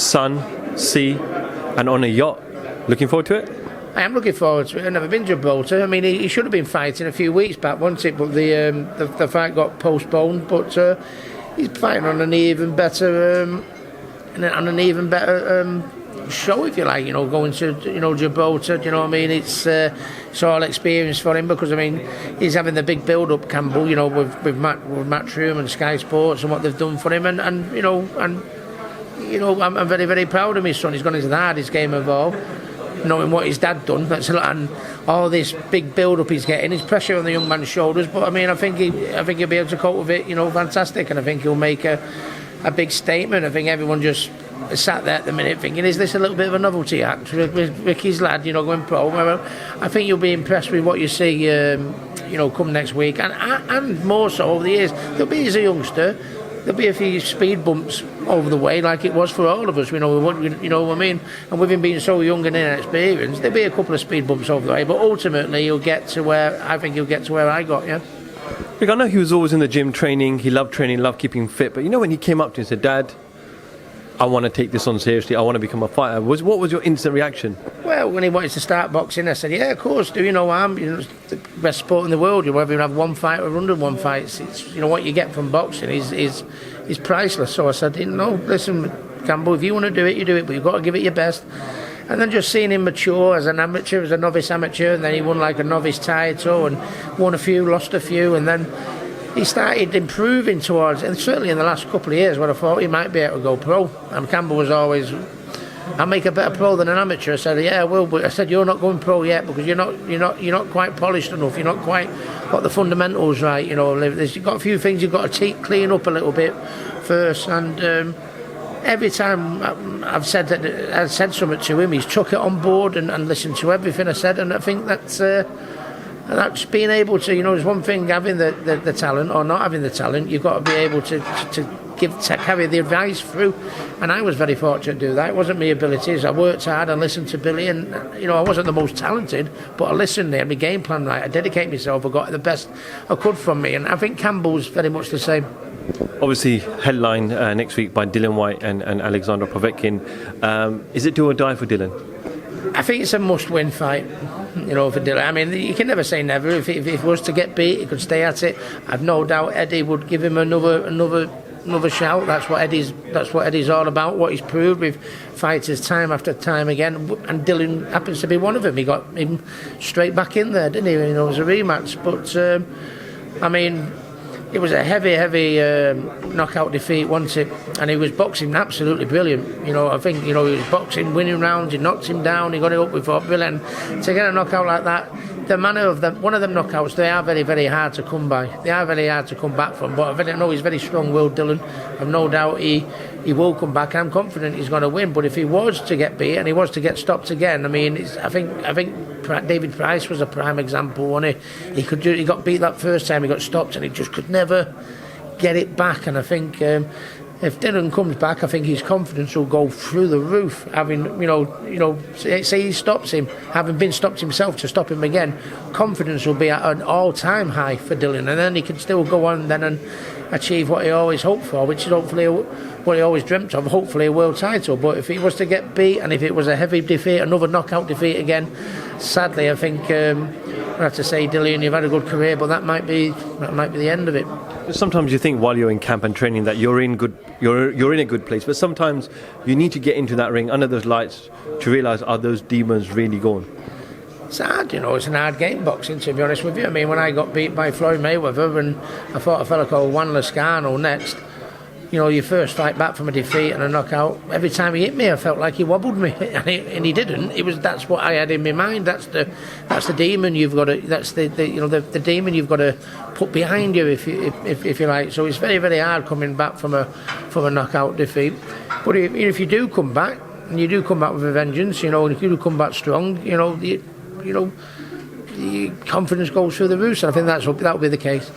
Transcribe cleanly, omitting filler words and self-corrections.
sun, sea, and on a yacht. Looking forward to it? I am looking forward to it. I've never been to Gibraltar. I mean, he should have been fighting a few weeks back, wasn't it? But the fight got postponed. But he's fighting on an even better show, if you like. You know, going to Gibraltar. You know what I mean? It's all experience for him, because I mean he's having the big build-up, Campbell. You know, with Matchroom and Sky Sports and what they've done for him, and I'm very, very proud of my son. He's gone into the hardest game of all, knowing what his dad done. And all this big build-up he's getting, his pressure on the young man's shoulders. But I mean, I think he'll be able to cope with it. You know, fantastic, and I think he'll make a big statement. I think everyone just sat there at the minute thinking, is this a little bit of a novelty act with Ricky's lad, you know, going pro? Well, I think you'll be impressed with what you see, come next week, and more so over the years. There'll be, as a youngster, there'll be a few speed bumps over the way, like it was for all of us. You know what I mean? And with him being so young and inexperienced, there'll be a couple of speed bumps over the way. But ultimately, he'll get to where I got. Yeah. Look, I know he was always in the gym training. He loved training, loved keeping fit. But you know, when he came up to you and said, "Dad, I want to take this on seriously. I want to become a fighter," what was your instant reaction? Well, when he wanted to start boxing, I said, "Yeah, of course. Do you know I'm it's the best sport in the world. You whether you have one fight or 101 fights, it's what you get from boxing is priceless." So I said, listen, Campbell, if you want to do it, you do it, but you've got to give it your best. And then just seeing him mature as an amateur, as a novice amateur, and then he won like a novice title and won a few, lost a few, and then he started improving towards, and certainly in the last couple of years when I thought he might be able to go pro. And Campbell was always, "I'll make a better pro than an amateur." I said, "Yeah, I will," but I said, "You're not going pro yet because you're not quite polished enough. You're not quite got the fundamentals right. You know, you've got a few things you've got to clean up a little bit first." And every time I've said something to him, he's took it on board and listened to everything I said, and I think that's being able to, there's one thing having the talent or not having the talent. You've got to be able to carry the advice through, and I was very fortunate to do that. It wasn't my abilities. I worked hard and listened to Billy, and I wasn't the most talented, but I listened. I had my game plan right. I dedicated myself. I got the best I could from me, and I think Campbell's very much the same. Obviously, headline next week by Dillian Whyte and Alexander Povetkin. Is it do or die for Dillian? I think it's a must-win fight, for Dillian. I mean, you can never say never. If he was to get beat, he could stay at it. I've no doubt Eddie would give him another shout. That's what Eddie's all about. What he's proved with fighters time after time again, and Dillian happens to be one of them. He got him straight back in there, didn't he? It was a rematch, but I mean, it was a heavy knockout defeat, wasn't it? And he was boxing absolutely brilliant. I think he was boxing, winning rounds. He knocked him down. He got it up before brilliant. To get a knockout like that, the manner of them, one of them knockouts, they are very, very hard to come by. They are very hard to come back from. But I know he's very strong-willed, Dillian. I've no doubt he will come back. I'm confident he's going to win. But if he was to get beat and he was to get stopped again, I mean, I think David Price was a prime example, wasn't he? He got beat that first time. He got stopped and he just could never get it back. And I think if Dillian comes back, I think his confidence will go through the roof. Having say he stops him, having been stopped himself, to stop him again, confidence will be at an all-time high for Dillian, and then he can still go on then and achieve what he always hoped for, which is hopefully what he always dreamt of, hopefully a world title. But if he was to get beat, and if it was a heavy defeat, another knockout defeat again, sadly, I think I have to say, Dillian, you've had a good career, but that might be the end of it. Sometimes you think while you're in camp and training that you're in a good place, but sometimes you need to get into that ring under those lights to realise, are those demons really gone? It's hard, it's an hard game, boxing, to be honest with you. I mean, when I got beat by Floyd Mayweather and I fought a fella called Juan Lascano next, your first fight back from a defeat and a knockout, every time he hit me, I felt like he wobbled me, and he didn't. That's what I had in my mind. That's the demon you've got to. That's the demon you've got to put behind you, if you like. So it's very, very hard coming back from a knockout defeat. But if you do come back, and you do come back with a vengeance, and if you do come back strong, the confidence goes through the roof. And I think that'll be the case.